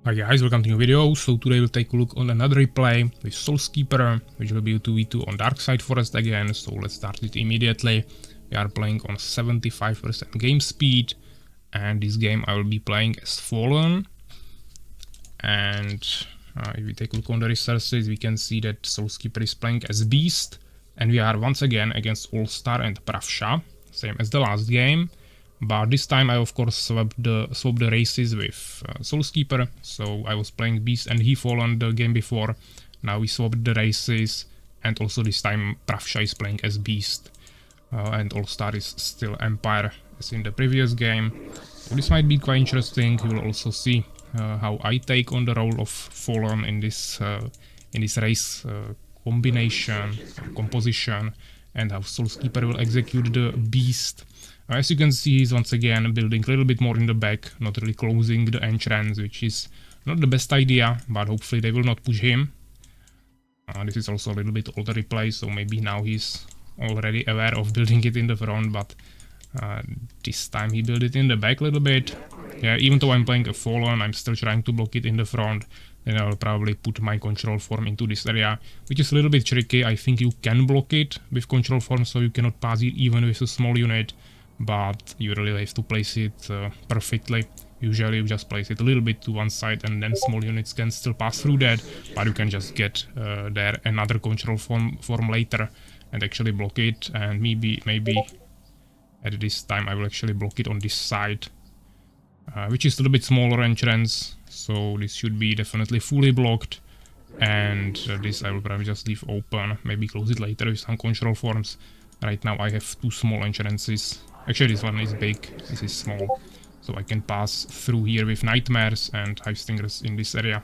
Hi guys, welcome to a new video. So today we'll take a look on another replay with SoulsKeeper, which will be a 2v2 on Dark Side Forest again. So let's start it immediately. We are playing on 75% game speed, and this game I will be playing as Fallen. And if we take a look on the resources, we can see that SoulsKeeper is playing as Beast, and we are once again against AllStar and Prawsha, same as the last game. But this time I of course swapped the races with SoulsKeeper, so I was playing Beast and he Fallen the game before. Now we swapped the races, and also this time Prawsha is playing as Beast, and AllStar is still Empire as in the previous game. So this might be quite interesting. You will also see how I take on the role of Fallen in this race combination, composition, and how SoulsKeeper will execute the Beast. As you can see, he's once again building a little bit more in the back, not really closing the entrance, which is not the best idea, but hopefully they will not push him. This is also a little bit older replay, so maybe now he's already aware of building it in the front, but this time he built it in the back a little bit. Yeah, even though I'm playing a Fallen, I'm still trying to block it in the front. Then I'll probably put my control form into this area, which is a little bit tricky. I think you can block it with control form, so you cannot pass it even with a small unit. But you really have to place it perfectly. Usually you just place it a little bit to one side, and then small units can still pass through that, but you can just get there another control form later and actually block it. And maybe at this time I will actually block it on this side, which is a little bit smaller entrance, so this should be definitely fully blocked. And this I will probably just leave open, maybe close it later with some control forms. Right now I have two small entrances. Actually, this one is big, this is small. So I can pass through here with Nightmares and Hive Stingers in this area.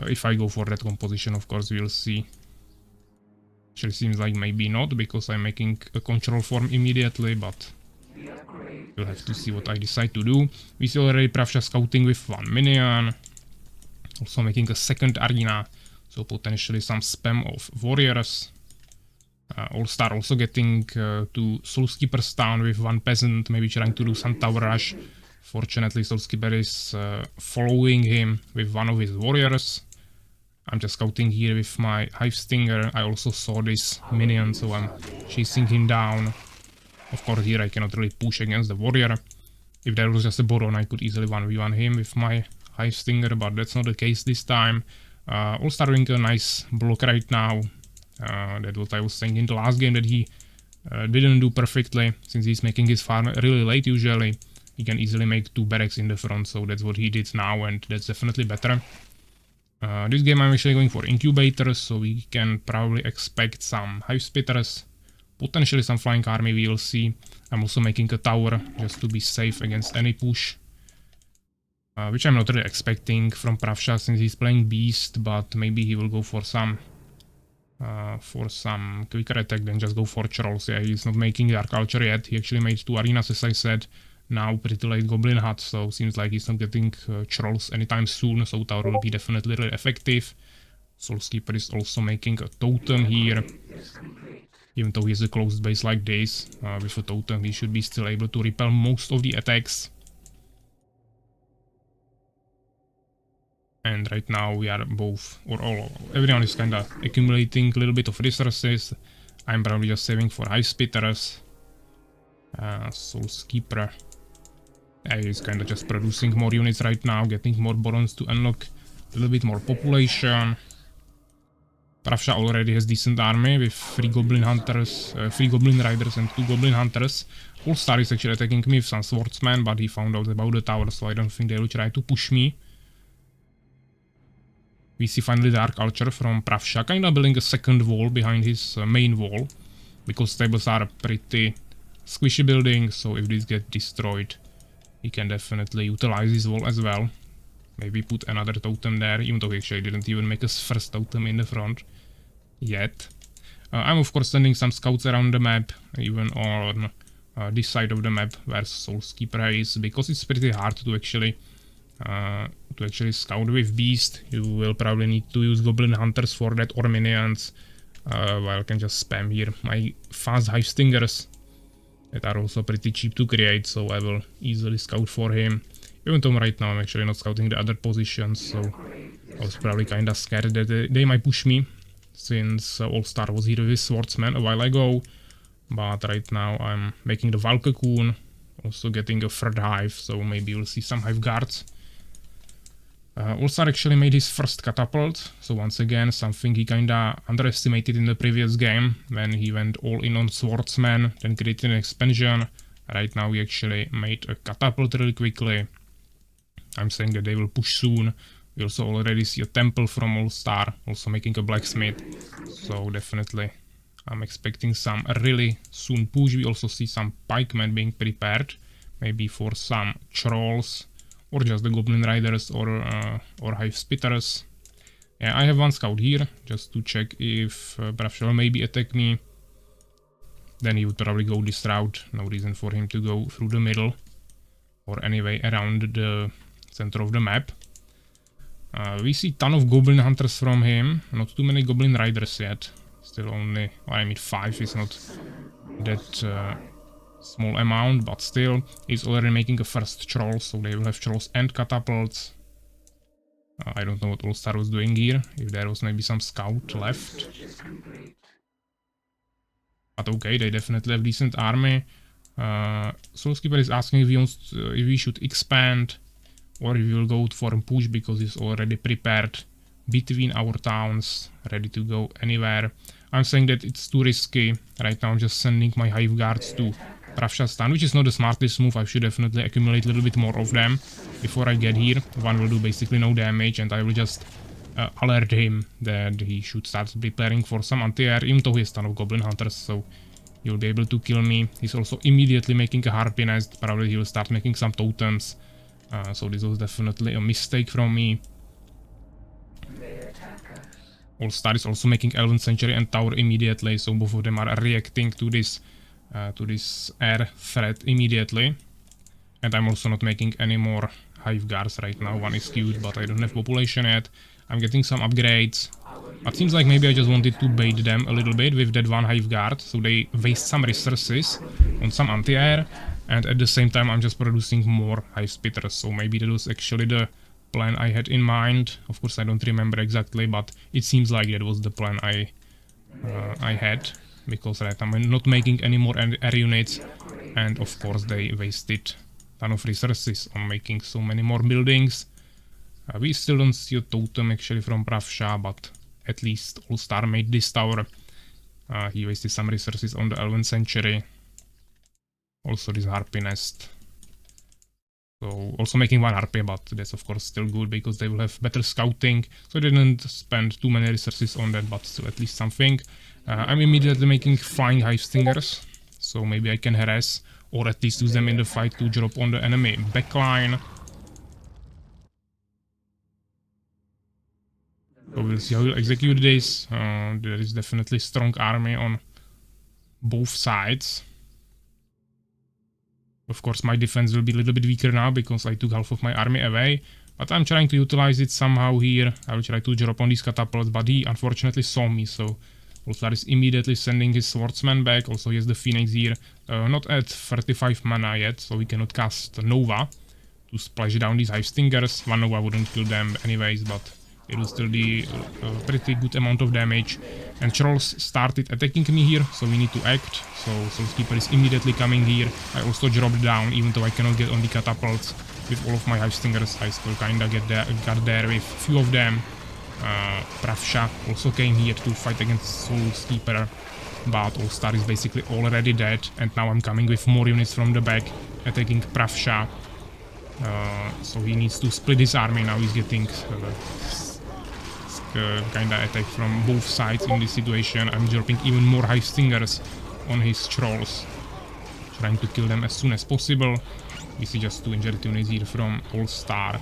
If I go for that composition, of course, we'll see. Actually, seems like maybe not, because I'm making a control form immediately, but we'll have to see what I decide to do. We see already Prawsha scouting with one minion. Also making a second arena, so potentially some spam of warriors. AllStar also getting to SoulsKeeper's town with one peasant, maybe trying to do some tower rush. Fortunately, SoulsKeeper is following him with one of his warriors. I'm just scouting here with my Hive Stinger. I also saw this minion, so I'm chasing him down. Of course, here I cannot really push against the warrior. If there was just a Boron, I could easily 1v1 him with my Hive Stinger, but that's not the case this time. AllStar doing a nice block right now. That's what I was saying in the last game, that he didn't do perfectly, since he's making his farm really late usually. He can easily make two barracks in the front, so that's what he did now, and that's definitely better. This game I'm actually going for incubators, so we can probably expect some hive spitters, potentially some flying army, we will see. I'm also making a tower just to be safe against any push, which I'm not really expecting from Prawsha since he's playing Beast, but maybe he will go for some quicker attack than just go for trolls. Yeah, he's not making Dark Culture yet. He actually made two arenas, as I said. Now pretty late Goblin Hut, so seems like he's not getting trolls anytime soon, so tower will be definitely really effective. SoulsKeeper is also making a totem here. Even though he has a closed base like this, with a totem he should be still able to repel most of the attacks. And right now we are both, or all, everyone is kinda accumulating a little bit of resources. I'm probably just saving for Hive Spitters. SoulsKeeper is kinda just producing more units right now, getting more Borons to unlock a little bit more population. Prawsha already has decent army with 3 Goblin Hunters, 3 Goblin Riders and 2 Goblin Hunters. AllStar is actually attacking me with some Swordsmen, but he found out about the tower, so I don't think they will try to push me. We see finally Dark Culture from Prawsha, kinda building a second wall behind his main wall, because tables are pretty squishy building, so if these get destroyed, he can definitely utilize this wall as well. Maybe put another totem there, even though he actually didn't even make his first totem in the front yet. I'm of course sending some scouts around the map, even on this side of the map where SoulsKeeper is, because it's pretty hard to actually scout with Beast. You will probably need to use Goblin Hunters for that, or minions, while I can just spam here my fast Hive Stingers that are also pretty cheap to create, so I will easily scout for him. Even though right now I'm actually not scouting the other positions, so I was probably kinda scared that they might push me, since AllStar was here with Swordsman a while ago. But right now I'm making the Valkycoon, also getting a third hive, so maybe we'll see some hive guards. AllStar actually made his first catapult, so once again something he kinda underestimated in the previous game, when he went all in on Swordsman, then created an expansion. Right now we actually made a catapult really quickly. I'm saying that they will push soon. We also already see a temple from AllStar, also making a blacksmith, so definitely I'm expecting some really soon push. We also see some pikemen being prepared, maybe for some trolls, or just the goblin riders or hive spitters. Yeah, I have one scout here, just to check if Prawsha will maybe attack me. Then he would probably go this route, no reason for him to go through the middle, or anyway around the center of the map. We see ton of goblin hunters from him, not too many goblin riders yet. Still only, well, I mean 5 is not that small amount, but still, he's already making a first troll, so they will have trolls and catapults. I don't know what AllStar was doing here, if there was maybe some scout left. But okay, they definitely have decent army. SoulsKeeper is asking if we should expand, or if we will go for a push, because he's already prepared between our towns, ready to go anywhere. I'm saying that it's too risky. Right now I'm just sending my hive guards to Prawsha's town, which is not the smartest move. I should definitely accumulate a little bit more of them before I get here. One will do basically no damage, and I will just alert him that he should start preparing for some anti-air, even though he has ton of goblin hunters, so he will be able to kill me. He's also immediately making a harpy nest. Probably he will start making some totems. So this was definitely a mistake from me. AllStar is also making Elven Sanctuary and Tower immediately, so both of them are reacting to this air threat immediately. And I'm also not making any more hive guards right now. One is cute, but I don't have population yet. I'm getting some upgrades. But seems like maybe I just wanted to bait them a little bit with that one hive guard, so they waste some resources on some anti-air, and at the same time I'm just producing more hive spitters, so maybe that was actually the plan I had in mind. Of course I don't remember exactly, but it seems like that was the plan I had, because right now I'm not making any more air units, and of course they wasted a ton of resources on making so many more buildings. We still don't see a totem actually from Prawsha, but at least AllStar made this tower. He wasted some resources on the Elven Sanctuary. Also this harpy nest. So also making one harpy, but that's of course still good because they will have better scouting. So I didn't spend too many resources on that, but still at least something. I'm immediately making flying hive stingers, so maybe I can harass or at least use them in the fight to drop on the enemy backline. So we'll see how we'll execute this. There is definitely strong army on both sides. Of course my defense will be a little bit weaker now because I took half of my army away, but I'm trying to utilize it somehow here. I will try to drop on these catapults, but he unfortunately saw me, so AllStar is immediately sending his swordsman back. Also he has the Phoenix here, not at 35 mana yet, so we cannot cast Nova to splash down these hive stingers. One Nova wouldn't kill them anyways, but it will still be a pretty good amount of damage. And trolls started attacking me here, so we need to act. So SoulsKeeper is immediately coming here. I also dropped down, even though I cannot get on the catapults with all of my hive stingers. I still kinda got there with few of them. Prawsha also came here to fight against SoulsKeeper, but AllStar is basically already dead. And now I'm coming with more units from the back, attacking Prawsha. So he needs to split his army. Now he's getting kinda attack from both sides in this situation. I'm dropping even more hive stingers on his trolls, trying to kill them as soon as possible. We see just 2 injured units here from AllStar,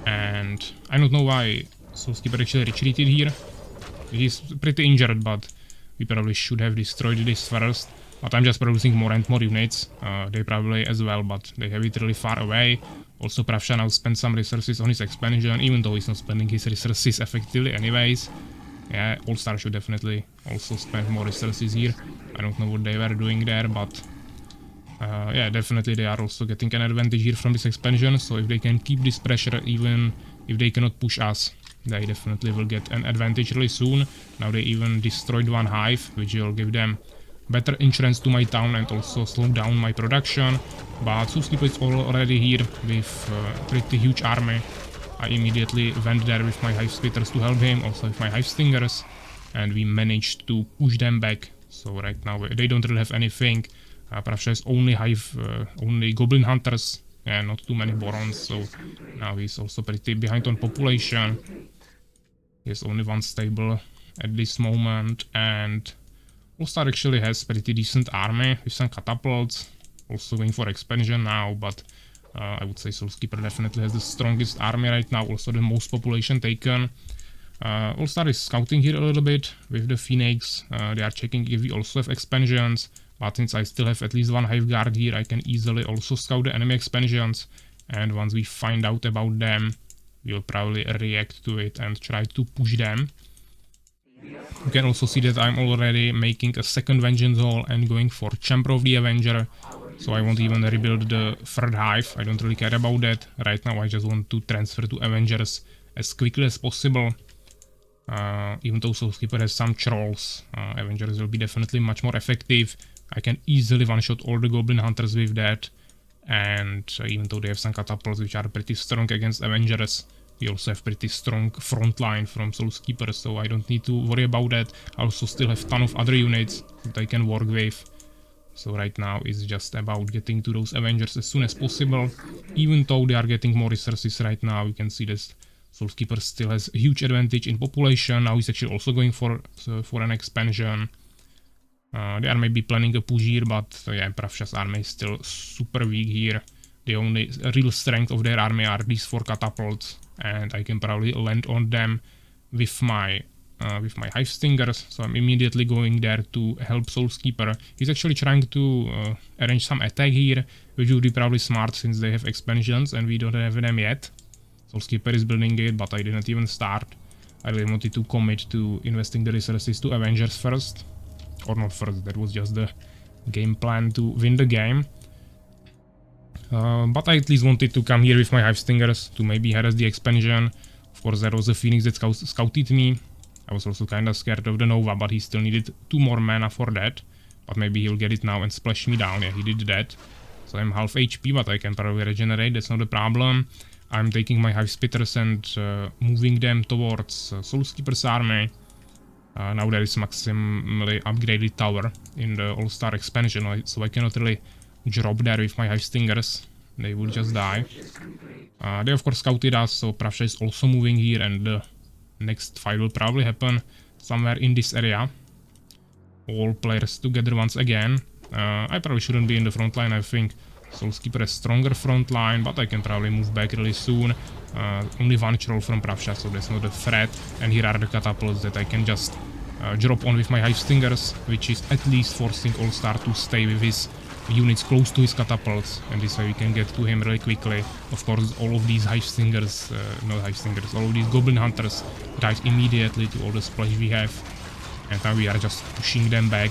and I don't know why SoulsKeeper actually retreated here. He's pretty injured, but we probably should have destroyed this first. But I'm just producing more and more units. They probably as well, but they have it really far away. Also Prawsha now spent some resources on his expansion, even though he's not spending his resources effectively anyways. Yeah, AllStar should definitely also spend more resources here. I don't know what they were doing there, but Yeah, definitely they are also getting an advantage here from this expansion, so if they can keep this pressure, even if they cannot push us, they definitely will get an advantage really soon. Now they even destroyed one hive, which will give them better entrance to my town and also slow down my production. But SoulsKeeper is already here with a pretty huge army. I immediately went there with my hive spitters to help him, also with my hive stingers, and we managed to push them back. So right now they don't really have anything. Prawsha has only goblin hunters and not too many barons, so now he's also pretty behind on population. He has only one stable at this moment, and AllStar actually has pretty decent army with some catapults, also going for expansion now, but I would say SoulsKeeper definitely has the strongest army right now, also the most population taken. AllStar is scouting here a little bit with the Phoenix. They are checking if we also have expansions, but since I still have at least one hive guard here, I can easily also scout the enemy expansions, and once we find out about them, we'll probably react to it and try to push them. You can also see that I'm already making a second Vengeance Hall and going for Chamber of the Avenger, so I won't even rebuild the third hive. I don't really care about that. Right now I just want to transfer to Avengers as quickly as possible. Even though SoulsKeeper has some trolls, Avengers will be definitely much more effective. I can easily one-shot all the Goblin Hunters with that, and even though they have some catapults which are pretty strong against Avengers, we also have pretty strong front line from SoulsKeeper, so I don't need to worry about that. I also still have a ton of other units that I can work with. So right now it's just about getting to those Avengers as soon as possible. Even though they are getting more resources right now, you can see this SoulsKeeper still has a huge advantage in population. Now he's actually also going for an expansion. They are maybe planning a push here, but yeah, Prawsha's army is still super weak here. The only real strength of their army are these 4 catapults, and I can probably land on them with my hive stingers. So I'm immediately going there to help SoulsKeeper. He's actually trying to arrange some attack here, which would be probably smart since they have expansions and we don't have them yet. SoulsKeeper is building it, but I didn't even start. I really wanted to commit to investing the resources to Avengers first. Or not first, that was just the game plan to win the game. But I at least wanted to come here with my hive stingers to maybe harass the expansion. Of course there was a Phoenix that scouted me. I was also kinda scared of the Nova, but he still needed 2 more mana for that. But maybe he'll get it now and splash me down. Yeah, he did that. So I'm half HP, but I can probably regenerate, that's not a problem. I'm taking my hive spitters and moving them towards SoulsKeeper's army. Now there is maximally upgraded tower in the AllStar expansion, so I cannot really drop there with my hive stingers. They will just die. They of course scouted us, so Prawsha is also moving here, and the next fight will probably happen somewhere in this area. All players together once again. I probably shouldn't be in the front line. I think SoulsKeeper has stronger front line, but I can probably move back really soon. Only one troll from Prawsha, so that's not a threat. And here are the catapults that I can just drop on with my hive stingers, which is at least forcing AllStar to stay with his units close to his catapults, and this way we can get to him really quickly. Of course, all of these hive stingers, not hive stingers, all of these goblin hunters died immediately to all the splash we have, and now we are just pushing them back.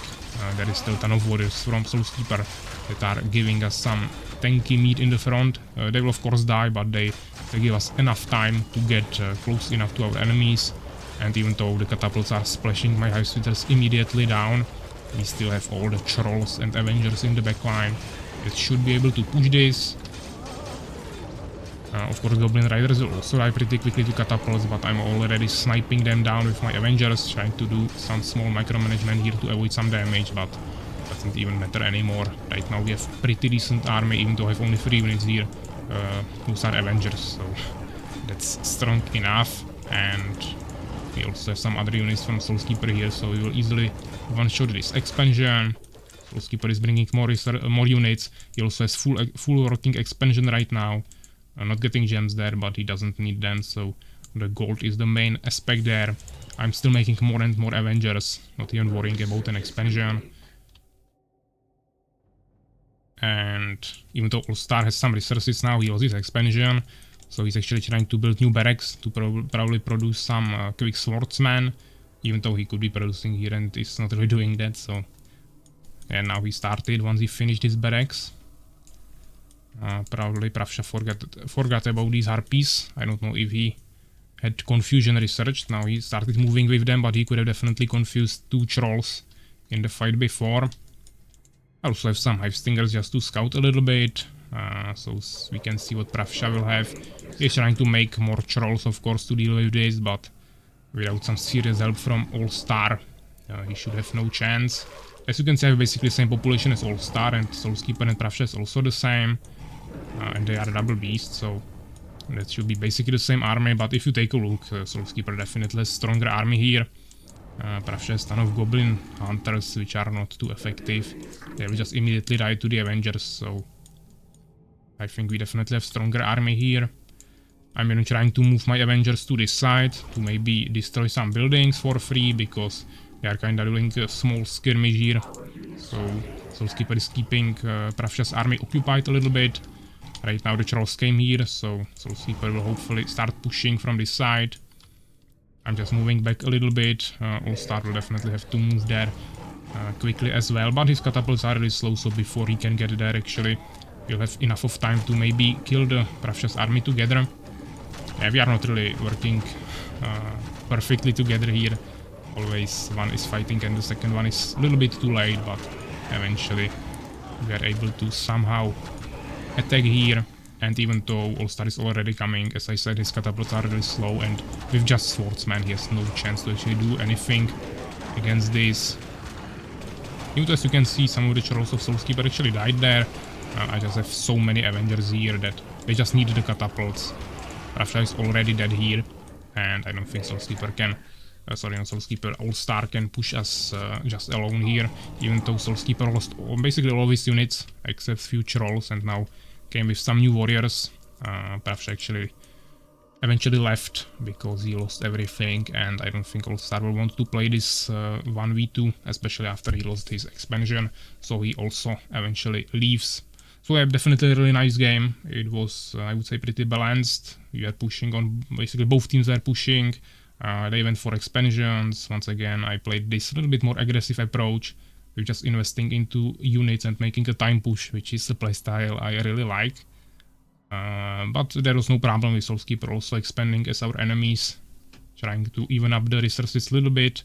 There is still a ton of warriors from SoulsKeeper that are giving us some tanky meat in the front. They will of course die, but they give us enough time to get close enough to our enemies, and even though the catapults are splashing my hive spitters immediately down, we still have all the trolls and Avengers in the backline that should be able to push this. Of course, Goblin Riders will also die pretty quickly to catapults, but I'm already sniping them down with my Avengers, trying to do some small micromanagement here to avoid some damage, but it doesn't even matter anymore. Right now we have pretty decent army, even though I have only 3 units here. Those are Avengers, so that's strong enough, and we also have some other units from SoulsKeeper here, so we will easily one-shot this expansion. SoulsKeeper is bringing more units. He also has full working expansion right now. I'm not getting gems there, but he doesn't need them, so the gold is the main aspect there. I'm still making more and more Avengers, not even worrying about an expansion. And even though AllStar has some resources now, he lost his expansion, so he's actually trying to build new barracks to probably produce some quick swordsmen, even though he could be producing here and is not really doing that, so... And now he started once he finished his barracks. Probably Prawsha forgot about these harpies. I don't know if he had confusion researched. Now he started moving with them, but he could have definitely confused 2 trolls in the fight before. I also have some hive stingers just to scout a little bit, so we can see what Prawsha will have. He's trying to make more trolls, of course, to deal with this, but without some serious help from AllStar, he should have no chance. As you can see, I have basically the same population as AllStar, and SoulsKeeper and Prawsha is also the same. And they are double beasts, so that should be basically the same army. But if you take a look, SoulsKeeper definitely has stronger army here. Prawsha has a ton of goblin hunters, which are not too effective. They will just immediately die to the Avengers, so I think we definitely have stronger army here. I'm even trying to move my Avengers to this side to maybe destroy some buildings for free, because they are kinda doing a small skirmish here. So SoulsKeeper is keeping Prawsha's army occupied a little bit. Right now the trolls came here, so SoulsKeeper will hopefully start pushing from this side. I'm just moving back a little bit. AllStar will definitely have to move there quickly as well, but his catapults are really slow, so before he can get there actually, we'll have enough of time to maybe kill the Prawsha's army together. Yeah, we are not really working perfectly together here. Always one is fighting and the second one is a little bit too late, but eventually we are able to somehow attack here. And even though AllStar is already coming, as I said, his catapults are really slow, and with just swordsman he has no chance to actually do anything against this. Even as you can see, some of the trolls of SoulsKeeper actually died there. I just have so many Avengers here that they just need the catapults. Prawsha is already dead here, and I don't think SoulsKeeper can... SoulsKeeper AllStar can push us just alone here, even though SoulsKeeper lost basically all of his units, except few trolls, and now came with some new warriors. Prawsha actually eventually left because he lost everything, and I don't think AllStar will want to play this 1v2, especially after he lost his expansion, so he also eventually leaves. So yeah, definitely a really nice game. It was, I would say, pretty balanced. We are pushing on, basically both teams were pushing. They went for expansions. Once again, I played this little bit more aggressive approach. We're just investing into units and making a time push, which is a playstyle I really like. But there was no problem with SoulsKeeper also expanding as our enemies, trying to even up the resources a little bit.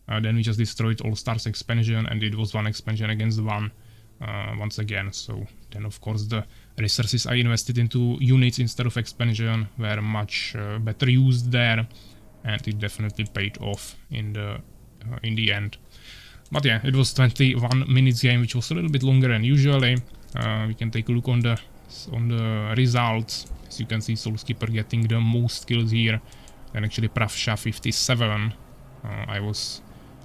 Then we just destroyed AllStar's expansion, and it was one expansion against one once again. So then of course the resources I invested into units instead of expansion were much better used there, and it definitely paid off in the end. But yeah, it was 21 minutes game, which was a little bit longer than usually. We can take a look on the results. As you can see, SoulsKeeper getting the most kills here, and actually Prawsha 57. I was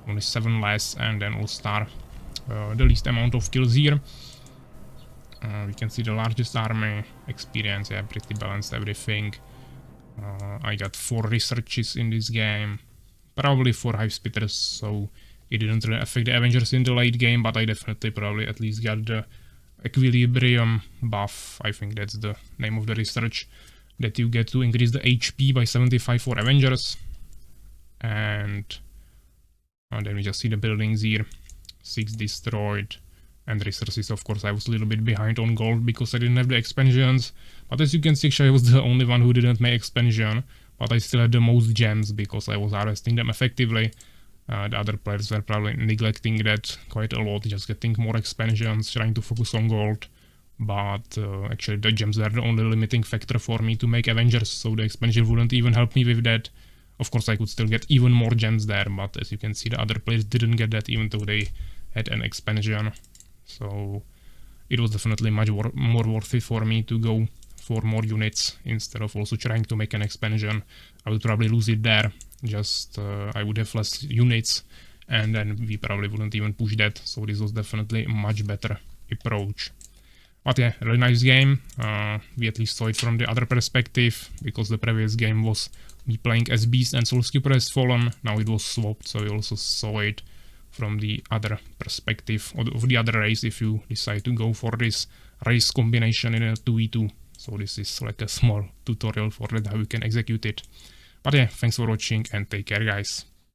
only 7 less, and then AllStar the least amount of kills here. We can see the largest army, experience, yeah, pretty balanced everything. I got 4 researches in this game, probably 4 hive spitters, so it didn't really affect the Avengers in the late game, but I definitely probably at least got the equilibrium buff. I think that's the name of the research, that you get to increase the HP by 75 for Avengers. And then we just see the buildings here, 6 destroyed, and resources. Of course, I was a little bit behind on gold because I didn't have the expansions, but as you can see, I was the only one who didn't make expansion, but I still had the most gems because I was harvesting them effectively. The other players were probably neglecting that quite a lot, just getting more expansions, trying to focus on gold. But actually the gems were the only limiting factor for me to make Avengers, so the expansion wouldn't even help me with that. Of course I could still get even more gems there, but as you can see the other players didn't get that even though they had an expansion. So it was definitely much more worth it for me to go for more units instead of also trying to make an expansion. I would probably lose it there. Just I would have less units, and then we probably wouldn't even push that, so this was definitely a much better approach. But yeah, really nice game. We at least saw it from the other perspective, because the previous game was me playing as Beast and SoulsKeeper has fallen. Now it was swapped, so we also saw it from the other perspective of the other race, if you decide to go for this race combination in a 2v2. So this is like a small tutorial for that, how you can execute it. But yeah, thanks for watching and take care, guys.